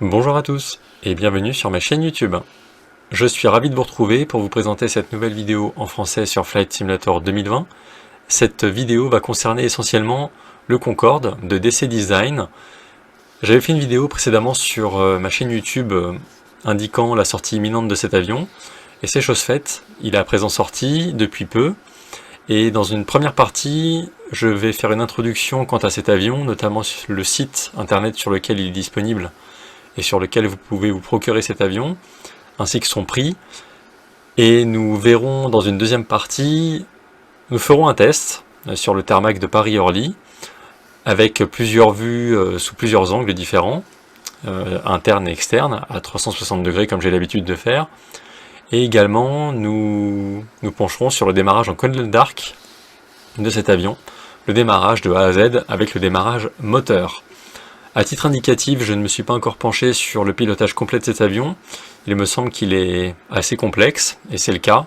Bonjour à tous et bienvenue sur ma chaîne YouTube. Je suis ravi de vous retrouver pour vous présenter cette nouvelle vidéo en français sur Flight Simulator 2020. Cette vidéo va concerner essentiellement le Concorde de DC Design. J'avais fait une vidéo précédemment sur ma chaîne YouTube indiquant la sortie imminente de cet avion. Et c'est chose faite, il est à présent sorti depuis peu. Et dans une première partie, je vais faire une introduction quant à cet avion, notamment sur le site internet sur lequel il est disponible et sur lequel vous pouvez vous procurer cet avion, ainsi que son prix. Et nous verrons dans une deuxième partie, nous ferons un test sur le tarmac de Paris-Orly, avec plusieurs vues sous plusieurs angles différents, internes et externes, à 360 degrés comme j'ai l'habitude de faire. Et également, nous pencherons sur le démarrage en Golden Dark de cet avion, le démarrage de A à Z avec le démarrage moteur. À titre indicatif, je ne me suis pas encore penché sur le pilotage complet de cet avion. Il me semble qu'il est assez complexe, et c'est le cas.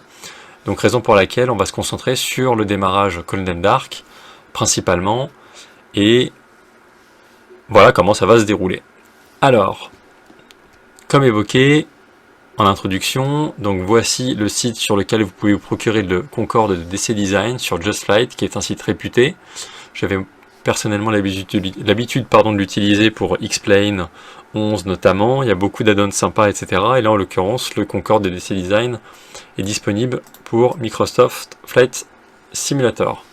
Donc raison pour laquelle on va se concentrer sur le démarrage Golden Dark, principalement, et voilà comment ça va se dérouler. Alors, comme évoqué en introduction, donc voici le site sur lequel vous pouvez vous procurer le Concorde de DC Design sur Just Flight, qui est un site réputé. J'avais personnellement l'habitude de l'utiliser pour X-Plane 11 notamment, il y a beaucoup d'add-ons sympas, etc. Et là en l'occurrence, le Concorde de DC Design est disponible pour Microsoft Flight Simulator.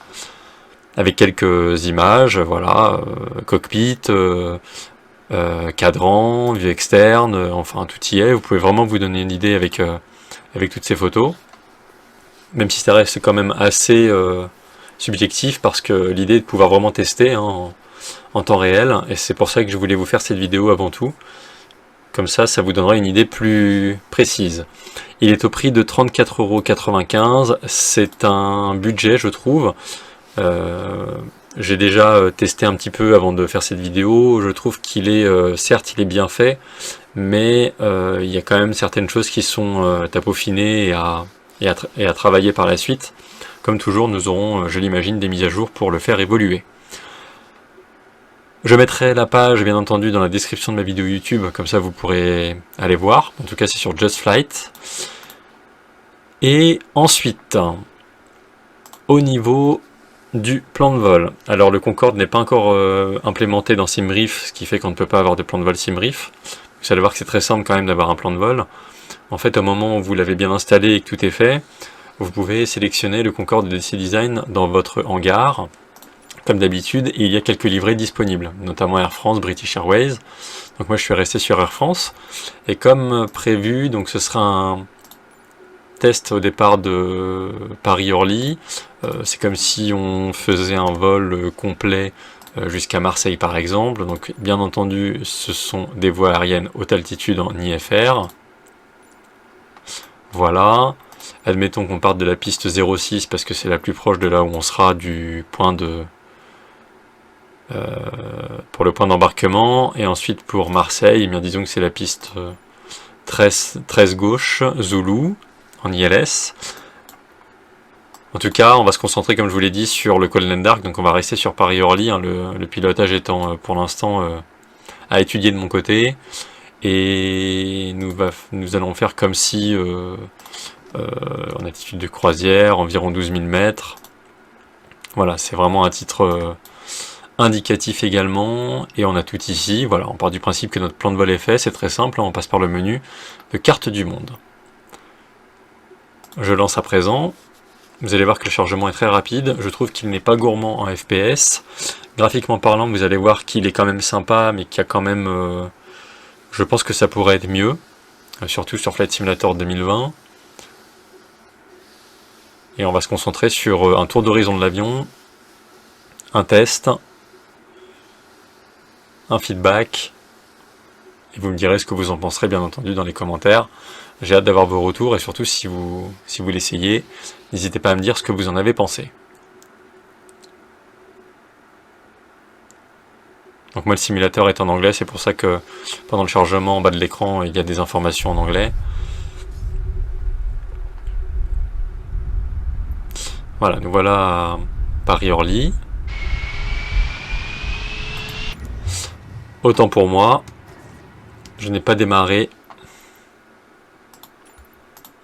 Avec quelques images, voilà, cockpit, cadran, vue externe, enfin tout y est. Vous pouvez vraiment vous donner une idée avec toutes ces photos. Même si ça reste quand même assez subjectif, parce que l'idée est de pouvoir vraiment tester en temps réel, et c'est pour ça que je voulais vous faire cette vidéo avant tout. Comme ça vous donnera une idée plus précise. Il est au prix de 34,95 €. C'est un budget, je trouve. J'ai déjà testé un petit peu avant de faire cette vidéo. Je trouve qu'il est, certes, il est bien fait, mais il y a quand même certaines choses qui sont à peaufiner et à travailler par la suite. Comme toujours, nous aurons, je l'imagine, des mises à jour pour le faire évoluer. Je mettrai la page, bien entendu, dans la description de ma vidéo YouTube, comme ça vous pourrez aller voir. En tout cas, c'est sur Just Flight. Et ensuite, au niveau du plan de vol. Alors, le Concorde n'est pas encore implémenté dans SimBrief, ce qui fait qu'on ne peut pas avoir de plan de vol SimBrief. Vous allez voir que c'est très simple quand même d'avoir un plan de vol. En fait, au moment où vous l'avez bien installé et que tout est fait, vous pouvez sélectionner le Concorde de DC Design dans votre hangar, comme d'habitude, et il y a quelques livrets disponibles, notamment Air France, British Airways. Donc moi je suis resté sur Air France, et comme prévu, donc ce sera un test au départ de Paris-Orly. C'est comme si on faisait un vol complet jusqu'à Marseille par exemple. Donc bien entendu, ce sont des voies aériennes haute altitude en IFR. Voilà. Admettons qu'on parte de la piste 06 parce que c'est la plus proche de là où on sera du point de pour le point d'embarquement, et ensuite pour Marseille, eh bien disons que c'est la piste 13 gauche Zulu en ILS. En tout cas, on va se concentrer, comme je vous l'ai dit, sur le Golden Dark, donc on va rester sur Paris-Orly, hein, le pilotage étant pour l'instant à étudier de mon côté, et nous allons faire comme si en altitude de croisière, environ 12 000 mètres. Voilà, c'est vraiment un titre indicatif également, et on a tout ici. Voilà, on part du principe que notre plan de vol est fait, c'est très simple, on passe par le menu de carte du monde. Je lance à présent. Vous allez voir que le chargement est très rapide, je trouve qu'il n'est pas gourmand en FPS. Graphiquement parlant, vous allez voir qu'il est quand même sympa, mais qu'il y a quand même... je pense que ça pourrait être mieux, surtout sur Flight Simulator 2020. Et on va se concentrer sur un tour d'horizon de l'avion, un test, un feedback, et vous me direz ce que vous en penserez bien entendu dans les commentaires. J'ai hâte d'avoir vos retours, et surtout si vous l'essayez, n'hésitez pas à me dire ce que vous en avez pensé. Donc moi le simulateur est en anglais, c'est pour ça que pendant le chargement en bas de l'écran il y a des informations en anglais. Voilà, nous voilà à Paris-Orly. Autant pour moi, Je n'ai pas démarré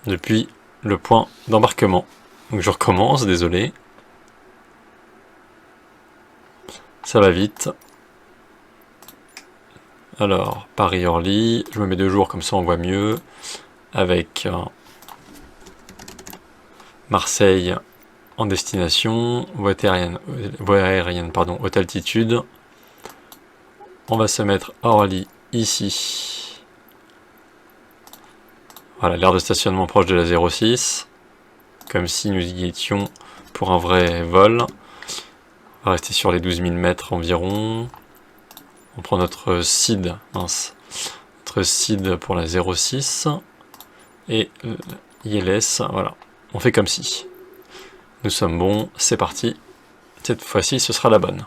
depuis le point d'embarquement. Donc je recommence, désolé. Ça va vite. Alors, Paris-Orly, je me mets 2 jours, comme ça on voit mieux. Avec Marseille en destination, voie aérienne, pardon, haute altitude. On va se mettre à Orly ici. Voilà, l'aire de stationnement proche de la 06. Comme si nous y étions pour un vrai vol. On va rester sur les 12 000 mètres environ. On prend notre SID, notre SID pour la 06. Et ILS, voilà. On fait comme si. Nous sommes bons, c'est parti. Cette fois-ci, ce sera la bonne.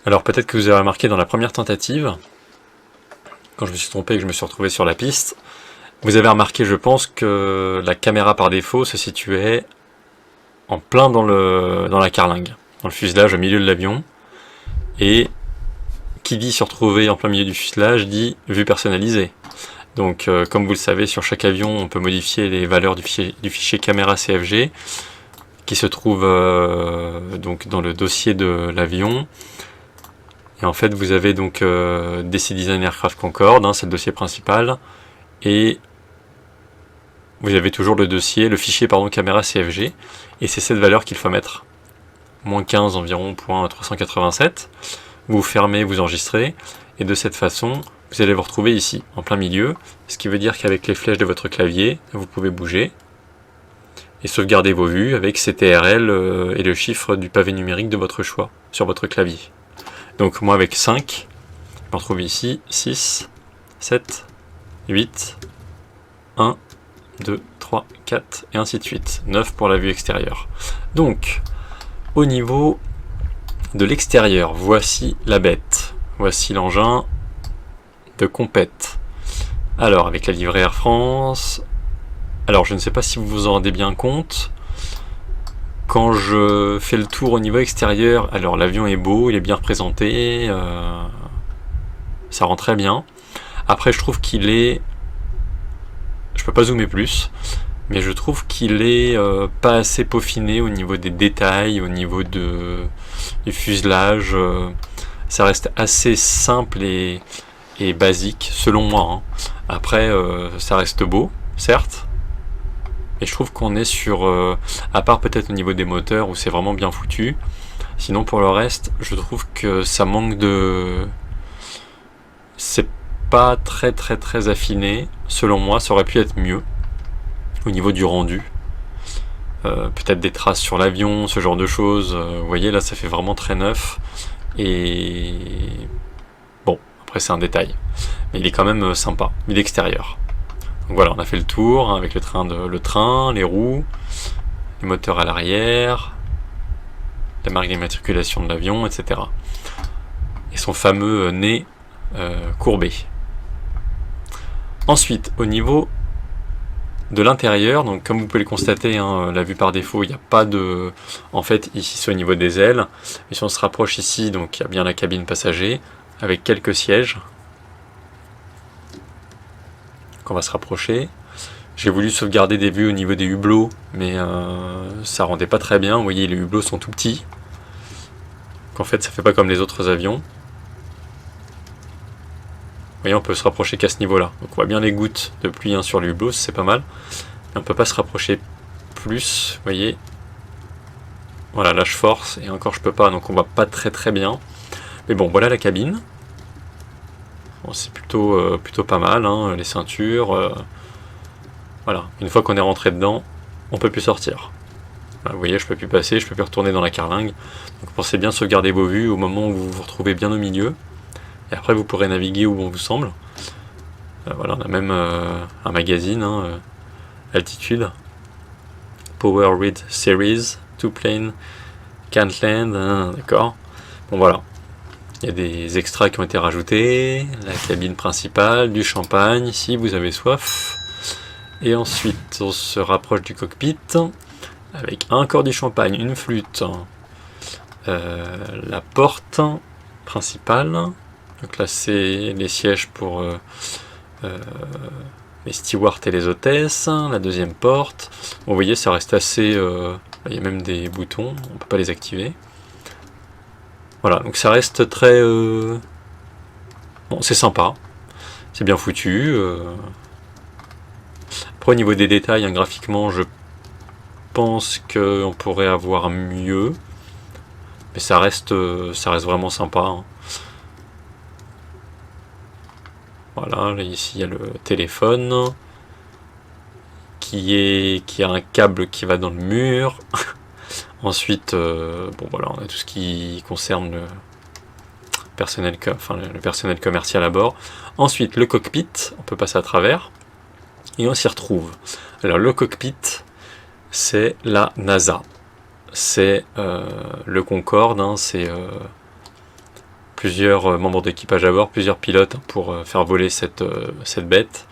Alors peut-être que vous avez remarqué dans la première tentative, quand je me suis trompé et que je me suis retrouvé sur la piste, vous avez remarqué, je pense, que la caméra par défaut se situait en plein dans la carlingue, dans le fuselage au milieu de l'avion. Et qui dit se retrouver en plein milieu du fuselage dit vue personnalisée. Donc comme vous le savez, sur chaque avion, on peut modifier les valeurs du fichier caméra CFG qui se trouve donc dans le dossier de l'avion. Et en fait, vous avez donc DC Design Aircraft Concorde, c'est le dossier principal, et vous avez toujours le fichier caméra CFG, et c'est cette valeur qu'il faut mettre. -15 environ, .387. Vous fermez, vous enregistrez, et de cette façon, vous allez vous retrouver ici, en plein milieu, ce qui veut dire qu'avec les flèches de votre clavier, vous pouvez bouger, et sauvegarder vos vues avec CTRL et le chiffre du pavé numérique de votre choix, sur votre clavier. Donc moi avec 5, je me retrouve ici, 6, 7, 8, 1, 2, 3, 4, et ainsi de suite. 9 pour la vue extérieure. Donc, au niveau de l'extérieur, voici la bête. Voici l'engin de compète. Alors, avec la livrée Air France, alors je ne sais pas si vous vous en rendez bien compte, quand je fais le tour au niveau extérieur, alors l'avion est beau, il est bien représenté, ça rend très bien. Après je trouve qu'il est, je peux pas zoomer plus, mais je trouve qu'il est pas assez peaufiné au niveau des détails, au niveau du fuselage. Ça reste assez simple et basique selon moi. Après ça reste beau, certes. Et je trouve qu'on est sur, à part peut-être au niveau des moteurs où c'est vraiment bien foutu, sinon pour le reste, je trouve que ça manque de... C'est pas très affiné, selon moi, ça aurait pu être mieux, au niveau du rendu. Peut-être des traces sur l'avion, ce genre de choses, vous voyez là ça fait vraiment très neuf, et... Bon, après c'est un détail, mais il est quand même sympa, il est extérieur. Donc voilà, on a fait le tour avec le train, les roues, les moteurs à l'arrière, la marque d'immatriculation de l'avion, etc. Et son fameux nez courbé. Ensuite, au niveau de l'intérieur, donc comme vous pouvez le constater, la vue par défaut, il n'y a pas de... En fait, ici c'est au niveau des ailes. Et si on se rapproche ici, donc il y a bien la cabine passager, avec quelques sièges. On va se rapprocher. J'ai voulu sauvegarder des vues au niveau des hublots, mais ça rendait pas très bien. Vous voyez, les hublots sont tout petits. Donc en fait, ça fait pas comme les autres avions. Vous voyez, on peut se rapprocher qu'à ce niveau-là. Donc on voit bien les gouttes de pluie sur les hublots, c'est pas mal. Mais on peut pas se rapprocher plus, vous voyez. Voilà, là je force, et encore je peux pas, donc on voit pas très bien. Mais bon, voilà la cabine. Bon, c'est plutôt pas mal, les ceintures. Voilà, une fois qu'on est rentré dedans, on peut plus sortir. Voilà, vous voyez, je peux plus passer, je peux plus retourner dans la carlingue. Donc pensez bien sauvegarder vos vues au moment où vous vous retrouvez bien au milieu. Et après vous pourrez naviguer où bon vous semble. Voilà, on a même un magazine, Altitude. Power Read Series, 2 plane Cantland, hein, d'accord. Bon voilà. Il y a des extras qui ont été rajoutés. La cabine principale, du champagne, si vous avez soif. Et ensuite, on se rapproche du cockpit. Avec encore du champagne, une flûte. La porte principale. Donc là, c'est les sièges pour les stewards et les hôtesses. La deuxième porte. Bon, vous voyez, ça reste assez... il y a même des boutons, on ne peut pas les activer. Voilà, donc ça reste très... Bon, c'est sympa. C'est bien foutu. Après, au niveau des détails, hein, graphiquement, je pense qu'on pourrait avoir mieux. Mais ça reste vraiment sympa. Hein. Voilà, là, ici, il y a le téléphone. Qui a un câble qui va dans le mur. Ensuite, bon voilà, on a tout ce qui concerne le personnel commercial à bord. Ensuite, le cockpit, on peut passer à travers. Et on s'y retrouve. Alors, le cockpit, c'est la NASA. C'est le Concorde, hein, c'est plusieurs membres d'équipage à bord, plusieurs pilotes pour faire voler cette bête.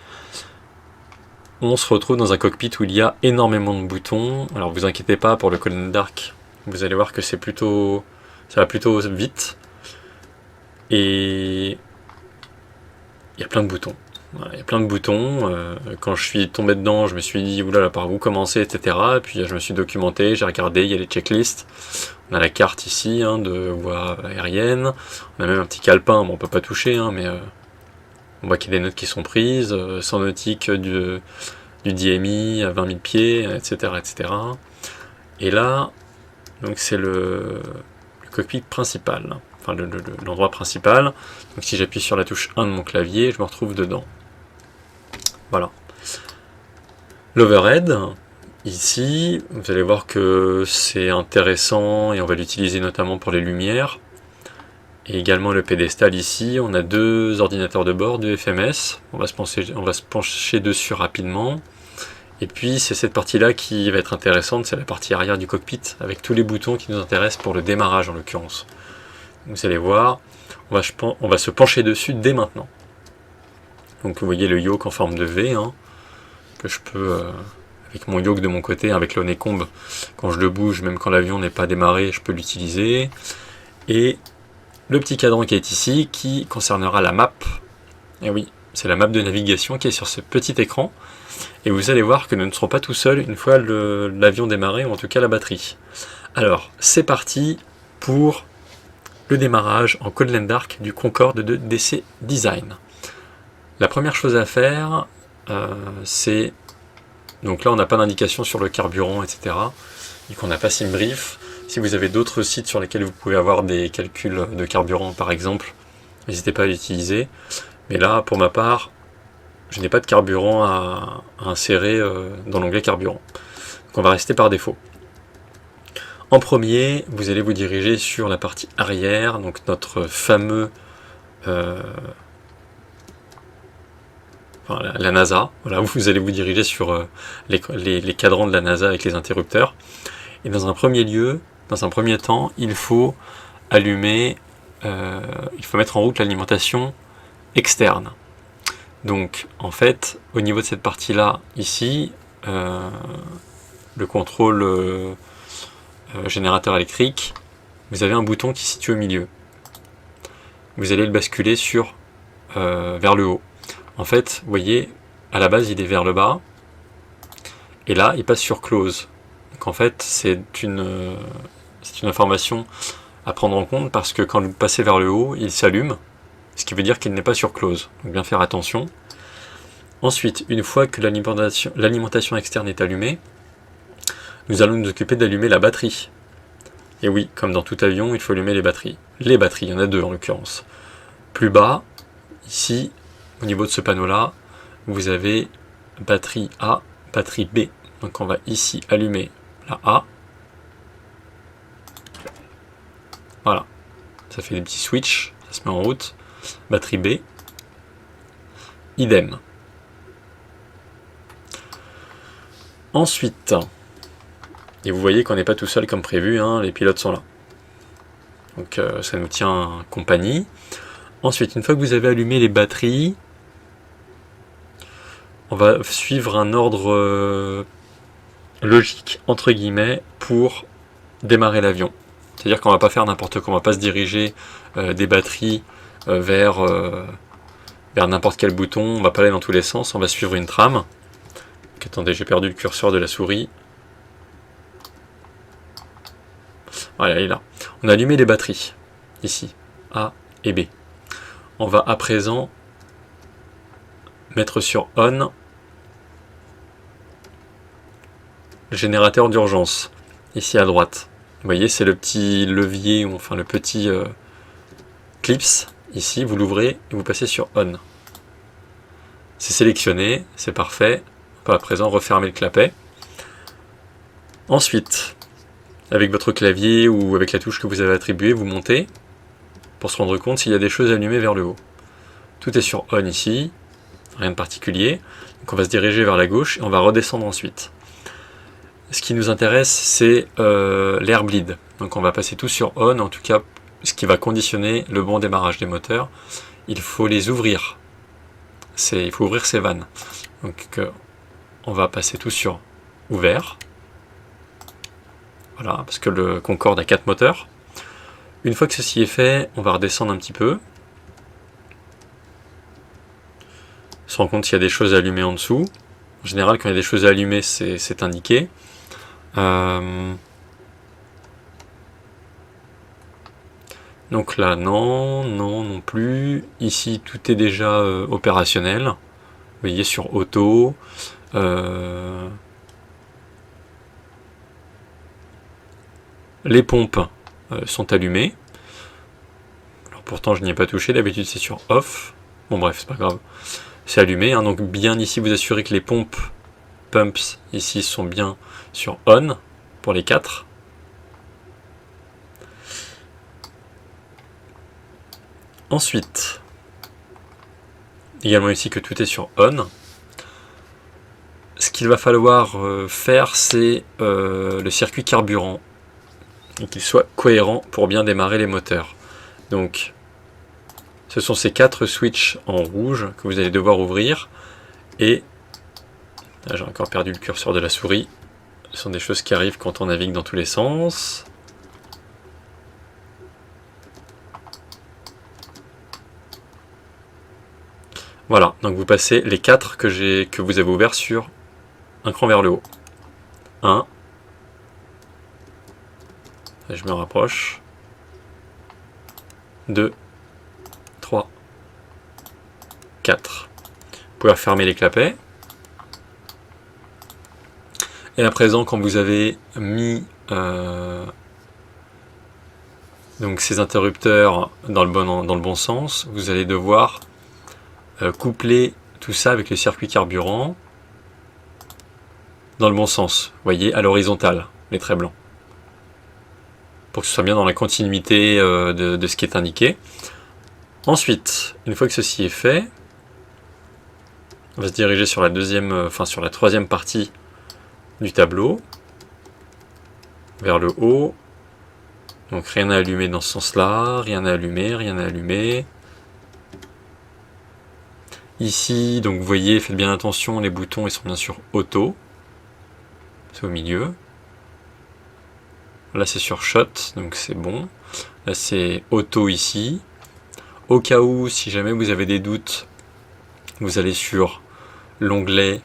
On se retrouve dans un cockpit où il y a énormément de boutons. Alors vous inquiétez pas pour le Colin Dark, vous allez voir que ça va plutôt vite. Et il y a plein de boutons. Voilà, il y a plein de boutons. Quand je suis tombé dedans, je me suis dit oulala, par où commencer, etc. Et puis je me suis documenté, j'ai regardé, il y a les checklists. On a la carte ici hein, de voie aérienne. On a même un petit calepin, bon, on peut pas toucher, hein, mais on voit qu'il y a des notes qui sont prises, sans nautique du DMI à 20 000 pieds, etc., etc. Et là, donc c'est le cockpit principal, enfin l'endroit principal. Donc si j'appuie sur la touche 1 de mon clavier, je me retrouve dedans. Voilà. L'overhead, ici, vous allez voir que c'est intéressant et on va l'utiliser notamment pour les lumières. Et également le pédestal ici, on a deux ordinateurs de bord, deux FMS, on va se pencher dessus rapidement. Et puis c'est cette partie-là qui va être intéressante, c'est la partie arrière du cockpit, avec tous les boutons qui nous intéressent pour le démarrage en l'occurrence. Vous allez voir, on va se pencher dessus dès maintenant. Donc vous voyez le yoke en forme de V, hein, que je peux, avec mon yoke de mon côté, avec l'Honeycomb, quand je le bouge, même quand l'avion n'est pas démarré, je peux l'utiliser. Et le petit cadran qui est ici, qui concernera la map. Et oui, c'est la map de navigation qui est sur ce petit écran. Et vous allez voir que nous ne serons pas tout seuls une fois l'avion démarré, ou en tout cas la batterie. Alors, c'est parti pour le démarrage en Cold Dark du Concorde de DC Design. La première chose à faire, c'est... Donc là, on n'a pas d'indication sur le carburant, etc. Donc on n'a pas SimBrief. Si vous avez d'autres sites sur lesquels vous pouvez avoir des calculs de carburant par exemple, n'hésitez pas à l'utiliser. Mais là, pour ma part, je n'ai pas de carburant à insérer dans l'onglet carburant. Donc on va rester par défaut. En premier, vous allez vous diriger sur la partie arrière, donc notre fameux... la NASA. Voilà, vous allez vous diriger sur les cadrans de la NASA avec les interrupteurs. Et dans un premier temps, il faut allumer, il faut mettre en route l'alimentation externe. Donc, en fait, au niveau de cette partie-là, ici, le contrôle générateur électrique, vous avez un bouton qui se situe au milieu. Vous allez le basculer vers le haut. En fait, vous voyez, à la base, il est vers le bas, et là, il passe sur close. Donc en fait, c'est une information à prendre en compte parce que quand vous passez vers le haut, il s'allume, ce qui veut dire qu'il n'est pas sur close. Donc bien faire attention. Ensuite, une fois que l'alimentation externe est allumée, nous allons nous occuper d'allumer la batterie. Et oui, comme dans tout avion, il faut allumer les batteries. Les batteries, il y en a deux en l'occurrence. Plus bas, ici, au niveau de ce panneau-là, vous avez batterie A, batterie B. Donc on va ici allumer la A. Voilà. Ça fait des petits switches, ça se met en route. Batterie B. Idem. Ensuite, Et vous voyez qu'on n'est pas tout seul comme prévu, hein, les pilotes sont là. Donc ça nous tient compagnie. Ensuite, une fois que vous avez allumé les batteries, on va suivre un ordre logique, entre guillemets, pour démarrer l'avion. C'est-à-dire qu'on va pas faire n'importe quoi, on va pas se diriger des batteries vers n'importe quel bouton, on va pas aller dans tous les sens, on va suivre une trame. Donc, attendez, j'ai perdu le curseur de la souris. Voilà, il est là. On a allumé les batteries, ici, A et B. On va à présent mettre sur On le générateur d'urgence, ici à droite. Vous voyez, c'est le petit levier, ou enfin le petit clips, ici, vous l'ouvrez et vous passez sur On. C'est sélectionné, c'est parfait. On peut à présent refermer le clapet. Ensuite, avec votre clavier ou avec la touche que vous avez attribuée, vous montez pour se rendre compte s'il y a des choses allumées vers le haut. Tout est sur On ici, rien de particulier. Donc on va se diriger vers la gauche et on va redescendre ensuite. Ce qui nous intéresse, c'est l'air bleed. Donc on va passer tout sur On, en tout cas ce qui va conditionner le bon démarrage des moteurs. Il faut les ouvrir. Il faut ouvrir ces vannes. Donc on va passer tout sur ouvert. Voilà, parce que le Concorde a 4 moteurs. Une fois que ceci est fait, on va redescendre un petit peu. On se rend compte qu'il y a des choses allumées en dessous. En général, quand il y a des choses allumées, c'est indiqué. Donc là, non plus. Ici, tout est déjà opérationnel. Vous voyez sur auto. Les pompes sont allumées. Alors pourtant, je n'y ai pas touché. D'habitude, c'est sur off. Bon, bref, c'est pas grave. C'est allumé. Hein, donc, bien ici, vous assurez que les pompes pumps ici sont bien sur on pour les 4. Ensuite, également ici que tout est sur on. Ce qu'il va falloir faire, c'est le circuit carburant et qu'il soit cohérent pour bien démarrer les moteurs. Donc, ce sont ces 4 switches en rouge que vous allez devoir ouvrir. Et là, j'ai encore perdu le curseur de la souris. Ce sont des choses qui arrivent quand on navigue dans tous les sens. Voilà, donc vous passez les 4 que vous avez ouverts sur un cran vers le haut. 1. Je me rapproche. 2. 3. 4. Vous pouvez refermer les clapets. Et à présent, quand vous avez mis donc ces interrupteurs dans le bon sens, vous allez devoir coupler tout ça avec le circuit carburant dans le bon sens. Vous voyez, à l'horizontale, les traits blancs. Pour que ce soit bien dans la continuité de ce qui est indiqué. Ensuite, une fois que ceci est fait, on va se diriger sur sur la troisième partie du tableau, vers le haut. Donc rien à allumer dans ce sens-là, rien à allumer, rien à allumer. Ici, donc vous voyez, faites bien attention, les boutons ils sont bien sûr auto. C'est au milieu. Là c'est sur shot, donc c'est bon. Là c'est auto ici. Au cas où, si jamais vous avez des doutes, vous allez sur l'onglet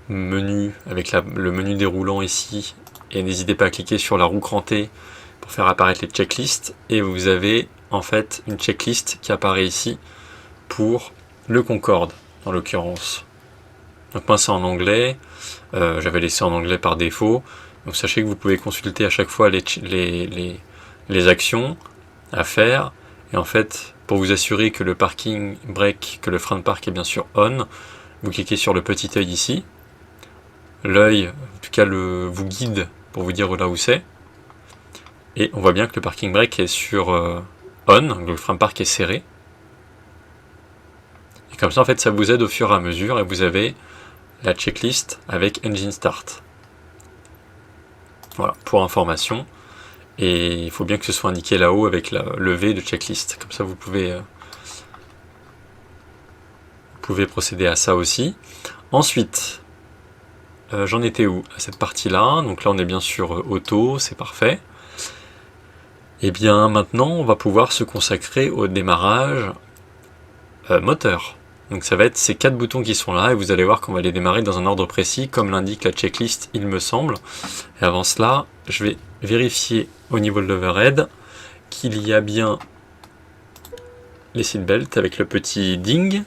menu avec le menu déroulant ici et n'hésitez pas à cliquer sur la roue crantée pour faire apparaître les checklists et vous avez en fait une checklist qui apparaît ici pour le Concorde en l'occurrence. Donc moi c'est en anglais, j'avais laissé en anglais par défaut, donc sachez que vous pouvez consulter à chaque fois les actions à faire et en fait pour vous assurer que le parking brake, que le frein de parc est bien sûr on, vous cliquez sur le petit œil ici. L'œil, en tout cas, vous guide pour vous dire là où c'est. Et on voit bien que le parking brake est sur on, donc le frein de parc est serré. Et comme ça, en fait, ça vous aide au fur et à mesure et vous avez la checklist avec Engine Start. Voilà, pour information. Et il faut bien que ce soit indiqué là-haut avec le V de checklist. Comme ça, vous pouvez procéder à ça aussi. Ensuite, j'en étais où à cette partie-là? Donc là, on est bien sur auto, c'est parfait. Et bien maintenant, on va pouvoir se consacrer au démarrage moteur. Donc ça va être ces 4 boutons qui sont là, et vous allez voir qu'on va les démarrer dans un ordre précis, comme l'indique la checklist, il me semble. Et avant cela, je vais vérifier au niveau de l'overhead qu'il y a bien les seatbelts avec le petit ding.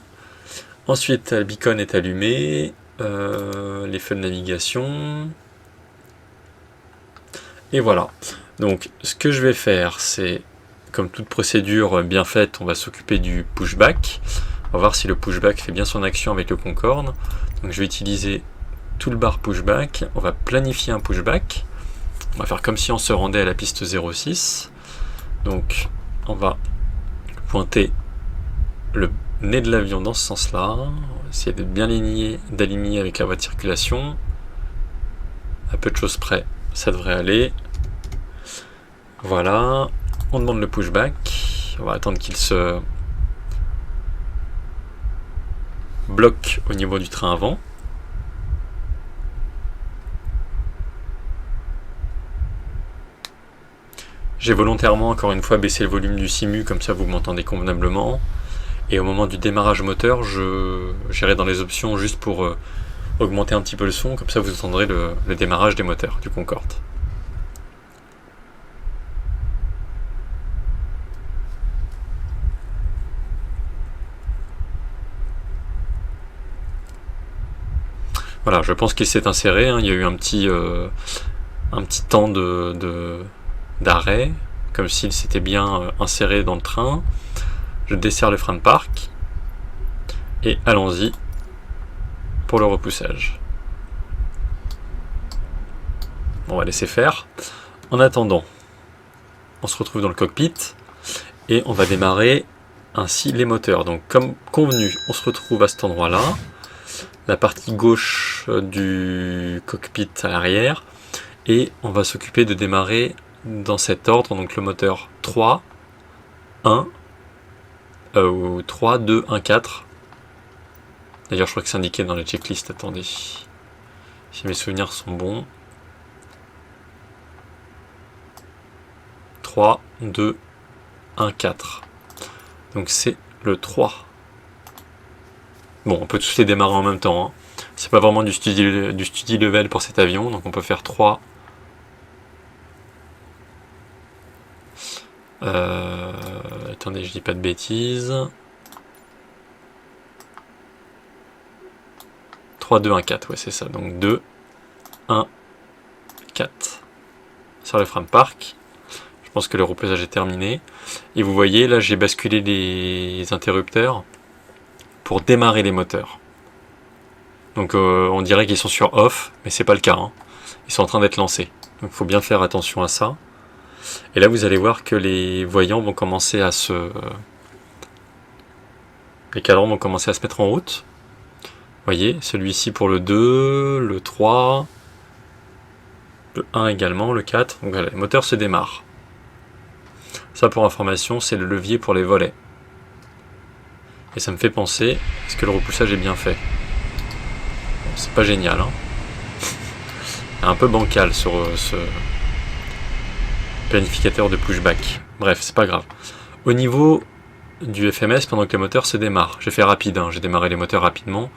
Ensuite, le beacon est allumé, les feux de navigation. Et voilà. Donc ce que je vais faire, c'est, comme toute procédure bien faite, on va s'occuper du pushback. On va voir si le pushback fait bien son action avec le Concorde. Donc je vais utiliser toolbar pushback. On va planifier un pushback. On va faire comme si on se rendait à la piste 06. Donc on va pointer le nez de l'avion dans ce sens-là. On va essayer d'être bien d'aligner avec la voie de circulation. À peu de choses près, ça devrait aller. Voilà, on demande le pushback. On va attendre qu'il se bloque au niveau du train avant. J'ai volontairement, encore une fois, baissé le volume du simu, comme ça vous m'entendez convenablement. Et au moment du démarrage moteur, j'irai dans les options juste pour augmenter un petit peu le son, comme ça vous entendrez le démarrage des moteurs du Concorde. Voilà, je pense qu'il s'est inséré, hein. Il y a eu un petit temps d'arrêt, comme s'il s'était bien inséré dans le train. Je desserre le frein de parc, et allons-y pour le repoussage. Bon, on va laisser faire. En attendant, on se retrouve dans le cockpit, et on va démarrer ainsi les moteurs. Donc comme convenu, on se retrouve à cet endroit-là. La partie gauche du cockpit à l'arrière, et on va s'occuper de démarrer dans cet ordre, donc le moteur 3, 1, 3, 2, 1, 4. D'ailleurs je crois que c'est indiqué dans la checklist, attendez, si mes souvenirs sont bons. 3, 2, 1, 4. Donc c'est le 3. Bon, on peut tous les démarrer en même temps, hein. C'est pas vraiment du study level pour cet avion, donc on peut faire 3. Attendez, je dis pas de bêtises. 3, 2, 1, 4, ouais c'est ça. Donc 2, 1, 4. Sur le frein de parc. Je pense que le repoussage est terminé. Et vous voyez, là j'ai basculé les interrupteurs pour démarrer les moteurs. Donc on dirait qu'ils sont sur off, mais c'est pas le cas, hein. Ils sont en train d'être lancés. Donc il faut bien faire attention à ça. Et là vous allez voir que les voyants vont commencer à les cadrans vont commencer à se mettre en route. Vous voyez, celui-ci pour le 2, le 3, le 1 également, le 4. Donc voilà, les moteurs se démarrent. Ça pour information, c'est le levier pour les volets. Et ça me fait penser, est-ce que le repoussage est bien fait? Bon, c'est pas génial, hein. Un peu bancal sur ce planificateur de pushback. Bref, c'est pas grave. Au niveau du FMS, pendant que les moteurs se démarrent, j'ai fait rapide, hein, j'ai démarré les moteurs rapidement.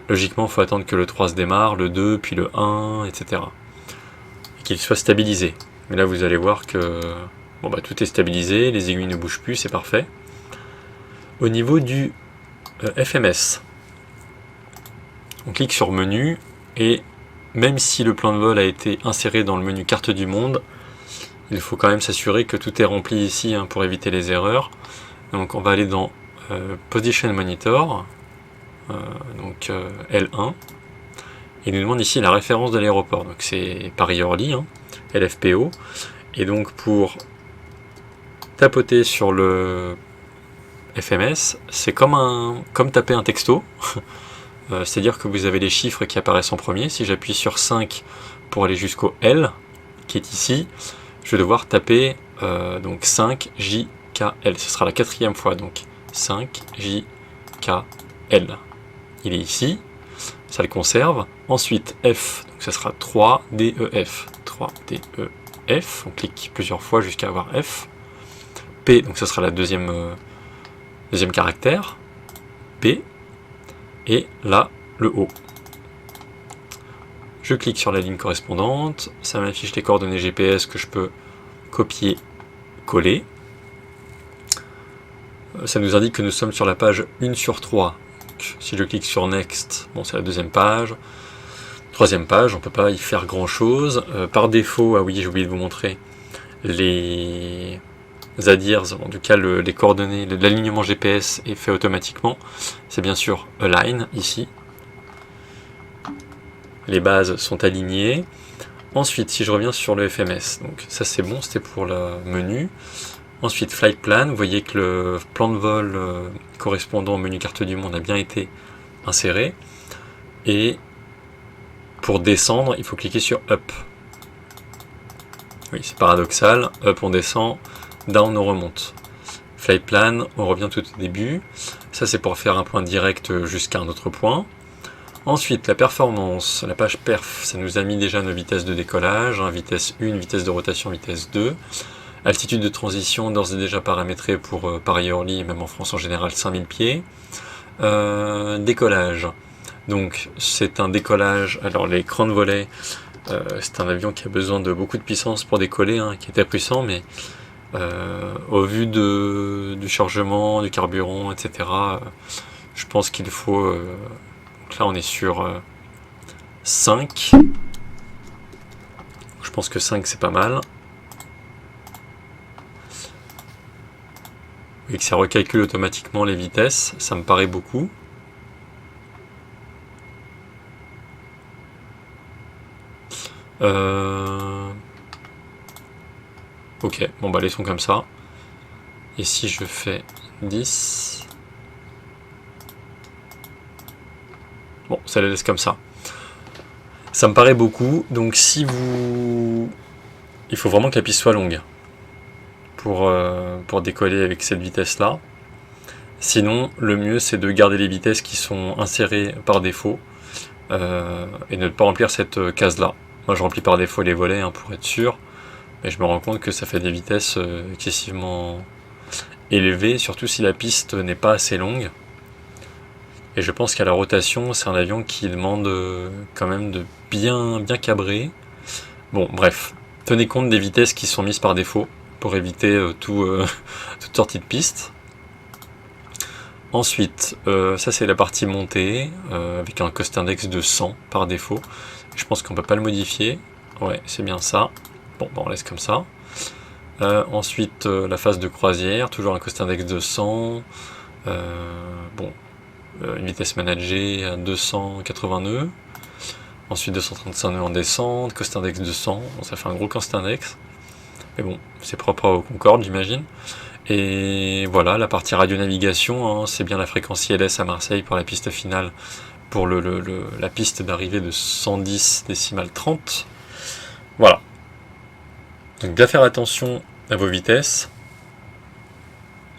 Logiquement, il faut attendre que le 3 se démarre, le 2, puis le 1, etc. Et qu'il soit stabilisé. Mais là, vous allez voir que bon, bah, tout est stabilisé, les aiguilles ne bougent plus, c'est parfait. Au niveau du FMS, on clique sur menu, et même si le plan de vol a été inséré dans le menu carte du monde, il faut quand même s'assurer que tout est rempli ici, hein, pour éviter les erreurs. Donc on va aller dans Position Monitor, donc L1, et il nous demande ici la référence de l'aéroport. Donc c'est Paris-Orly, hein, LFPO, et donc pour tapoter sur le FMS, c'est comme taper un texto. C'est-à-dire que vous avez les chiffres qui apparaissent en premier. Si j'appuie sur 5 pour aller jusqu'au L, qui est ici, je vais devoir taper donc 5JKL. Ce sera la 4e fois, donc 5JKL. Il est ici, ça le conserve. Ensuite, F, donc ça sera 3DEF. 3DEF, on clique plusieurs fois jusqu'à avoir F. P, donc ça sera la deuxième caractère. P. Et là, le O. Je clique sur la ligne correspondante, ça m'affiche les coordonnées GPS que je peux copier, coller. Ça nous indique que nous sommes sur la page 1 sur 3. Donc, si je clique sur Next, bon, c'est la 2e page. 3e page, on ne peut pas y faire grand chose. Par défaut, ah oui, j'ai oublié de vous montrer les ADIRS, en tout cas les coordonnées, l'alignement GPS est fait automatiquement. C'est bien sûr Align ici. Les bases sont alignées. Ensuite, si je reviens sur le FMS, donc ça c'est bon, c'était pour le menu. Ensuite, Flight Plan, vous voyez que le plan de vol correspondant au menu carte du monde a bien été inséré. Et pour descendre, il faut cliquer sur Up. Oui, c'est paradoxal. Up, on descend. Down, on remonte. Flight Plan, on revient tout au début. Ça, c'est pour faire un point direct jusqu'à un autre point. Ensuite, la performance, la page perf, ça nous a mis déjà nos vitesses de décollage, hein, vitesse 1, vitesse de rotation, vitesse 2. Altitude de transition, d'ores et déjà paramétrée pour Paris-Orly, et même en France en général, 5000 pieds. Décollage. Donc, c'est un décollage, alors l'écran de volet, c'est un avion qui a besoin de beaucoup de puissance pour décoller, hein, qui était puissant, mais au vu du chargement, du carburant, etc., je pense qu'il faut... donc là, on est sur 5. Je pense que 5, c'est pas mal. Et que ça recalcule automatiquement les vitesses, ça me paraît beaucoup. Ok, bon bah laissons comme ça. Et si je fais 10... Bon, ça les laisse comme ça. Ça me paraît beaucoup, donc si vous... Il faut vraiment que la piste soit longue pour décoller avec cette vitesse-là. Sinon, le mieux c'est de garder les vitesses qui sont insérées par défaut et de ne pas remplir cette case-là. Moi je remplis par défaut les volets, hein, pour être sûr, mais je me rends compte que ça fait des vitesses excessivement élevées, surtout si la piste n'est pas assez longue. Et je pense qu'à la rotation, c'est un avion qui demande quand même de bien cabrer. Bon, bref, tenez compte des vitesses qui sont mises par défaut pour éviter toute sortie de piste. Ensuite, ça c'est la partie montée, avec un cost index de 100 par défaut. Je pense qu'on ne peut pas le modifier. Ouais, c'est bien ça. Bon, on laisse comme ça. Ensuite, la phase de croisière, toujours un cost index de 100. Bon, une vitesse managée à 280 nœuds. Ensuite, 235 nœuds en descente, cost index de 100. Bon, ça fait un gros cost index. Mais bon, c'est propre au Concorde, j'imagine. Et voilà, la partie radionavigation, hein, c'est bien la fréquence ILS à Marseille pour la piste finale, pour la piste d'arrivée de 110 décimales 30. Voilà. Donc bien faire attention à vos vitesses.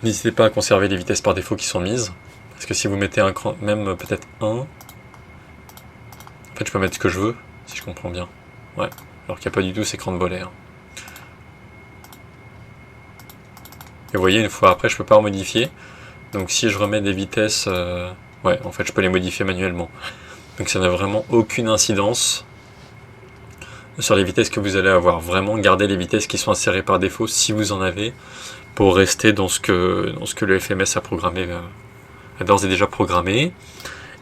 N'hésitez pas à conserver les vitesses par défaut qui sont mises. Parce que si vous mettez un cran, même peut-être 1, en fait je peux mettre ce que je veux, si je comprends bien. Ouais, alors qu'il n'y a pas du tout ces crans de volet. Hein. Et vous voyez, une fois après, je peux pas en modifier. Donc si je remets des vitesses, ouais, en fait, je peux les modifier manuellement. Donc ça n'a vraiment aucune incidence sur les vitesses que vous allez avoir. Vraiment, gardez les vitesses qui sont insérées par défaut, si vous en avez, pour rester dans ce que le FMS a programmé, a d'ores et déjà programmé.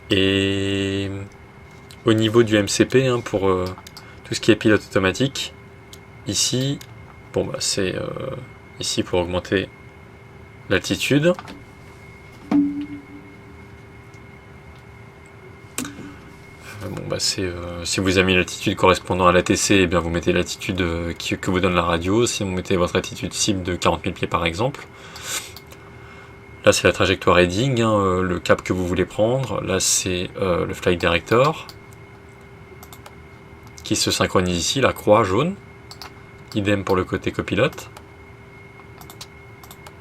Et au niveau du MCP, hein, pour tout ce qui est pilote automatique, ici, bon bah c'est ici pour augmenter l'altitude. Bon bah c'est si vous avez mis l'altitude correspondant à l'ATC, eh bien vous mettez l'altitude que vous donne la radio. Si vous mettez votre altitude cible de 40 000 pieds par exemple. Là c'est la trajectoire heading, hein, le cap que vous voulez prendre. Là c'est le flight director qui se synchronise ici, la croix jaune. Idem pour le côté copilote.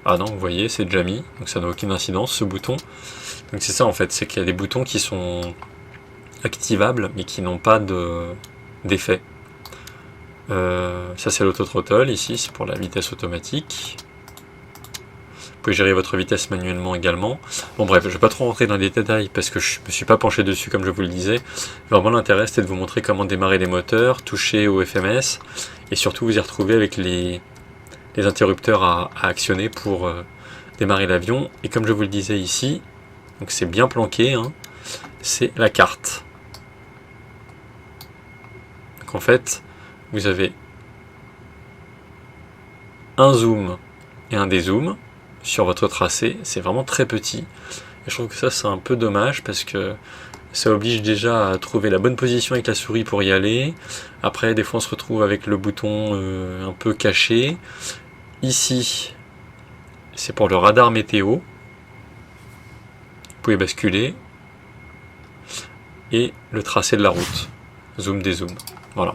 Ah non, vous voyez, c'est déjà mis, donc ça n'a aucune incidence ce bouton. Donc c'est ça en fait, c'est qu'il y a des boutons qui sont activables mais qui n'ont pas d'effet. Ça c'est l'auto-throttle, ici c'est pour la vitesse automatique. Vous pouvez gérer votre vitesse manuellement également. Bon bref, je ne vais pas trop rentrer dans les détails parce que je ne me suis pas penché dessus comme je vous le disais. Vraiment l'intérêt c'était de vous montrer comment démarrer les moteurs, toucher au FMS et surtout vous y retrouver avec les interrupteurs à actionner pour démarrer l'avion. Et comme je vous le disais ici, donc c'est bien planqué, hein, c'est la carte. Donc en fait, vous avez un zoom et un dézoom sur votre tracé, c'est vraiment très petit. Et je trouve que ça c'est un peu dommage parce que ça oblige déjà à trouver la bonne position avec la souris pour y aller. Après des fois on se retrouve avec le bouton un peu caché. Ici c'est pour le radar météo. Vous pouvez basculer. Et le tracé de la route. Zoom dézoom. Voilà.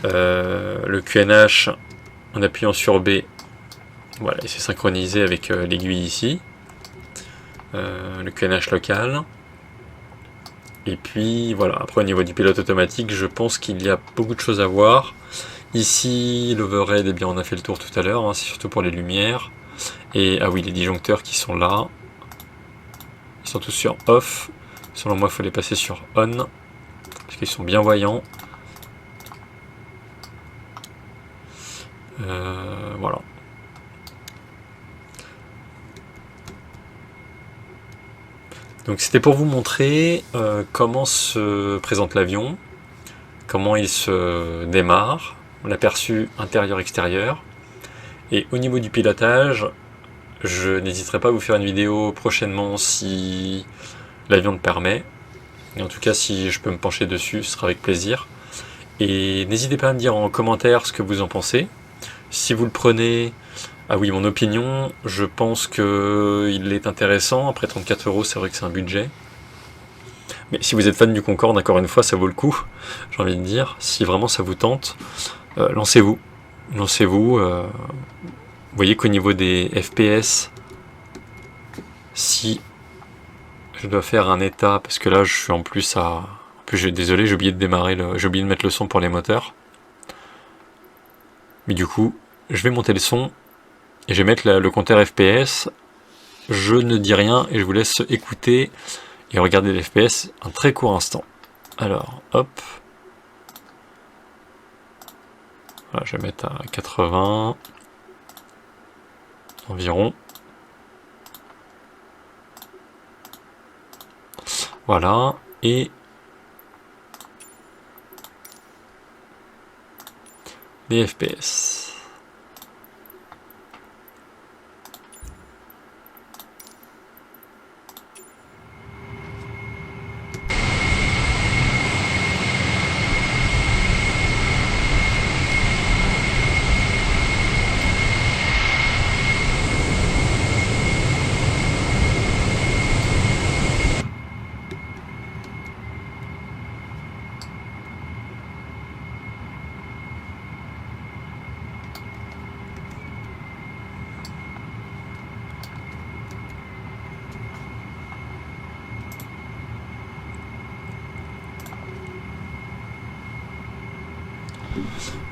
Le QNH en appuyant sur B. Voilà, et c'est synchronisé avec l'aiguille ici. Le QNH local. Et puis voilà, après au niveau du pilote automatique, je pense qu'il y a beaucoup de choses à voir. Ici, l'overhead, eh bien on a fait le tour tout à l'heure, hein, c'est surtout pour les lumières. Et ah oui, les disjoncteurs qui sont là. Ils sont tous sur off. Selon moi, il faut les passer sur on. Parce qu'ils sont bien voyants. Voilà. Donc c'était pour vous montrer comment se présente l'avion, comment il se démarre, l'aperçu intérieur-extérieur. Et au niveau du pilotage, je n'hésiterai pas à vous faire une vidéo prochainement si l'avion le permet. Et en tout cas, si je peux me pencher dessus, ce sera avec plaisir. Et n'hésitez pas à me dire en commentaire ce que vous en pensez. Si vous le prenez... Ah oui, mon opinion, je pense qu'il est intéressant. Après 34 €, c'est vrai que c'est un budget. Mais si vous êtes fan du Concorde, encore une fois, ça vaut le coup, j'ai envie de dire. Si vraiment ça vous tente, lancez-vous. Lancez-vous. Vous voyez qu'au niveau des FPS, si je dois faire un état, parce que là je suis en plus à... En plus, désolé, j'ai oublié de démarrer, j'ai oublié de mettre le son pour les moteurs. Mais du coup, je vais monter le son. Et je vais mettre le compteur FPS, je ne dis rien et je vous laisse écouter et regarder les FPS un très court instant. Alors, hop. Voilà, je vais mettre à 80 environ. Voilà, et les FPS.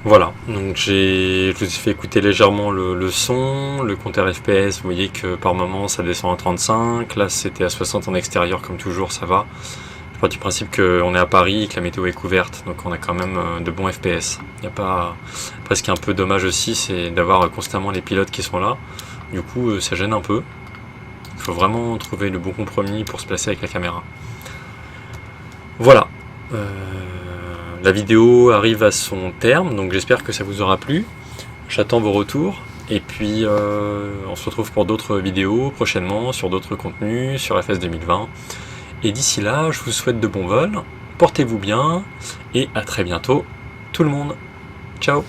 Voilà, donc je vous ai fait écouter légèrement le son, le compteur FPS, vous voyez que par moment ça descend à 35, là c'était à 60 en extérieur comme toujours, ça va. Je pars du principe qu'on est à Paris et que la météo est couverte, donc on a quand même de bons FPS. Il n'y a pas... Presque un peu dommage aussi, c'est d'avoir constamment les pilotes qui sont là, du coup ça gêne un peu. Il faut vraiment trouver le bon compromis pour se placer avec la caméra. Voilà. La vidéo arrive à son terme, donc j'espère que ça vous aura plu. J'attends vos retours. Et puis on se retrouve pour d'autres vidéos prochainement, sur d'autres contenus, sur FS 2020. Et d'ici là, je vous souhaite de bons vols, portez-vous bien, et à très bientôt tout le monde. Ciao!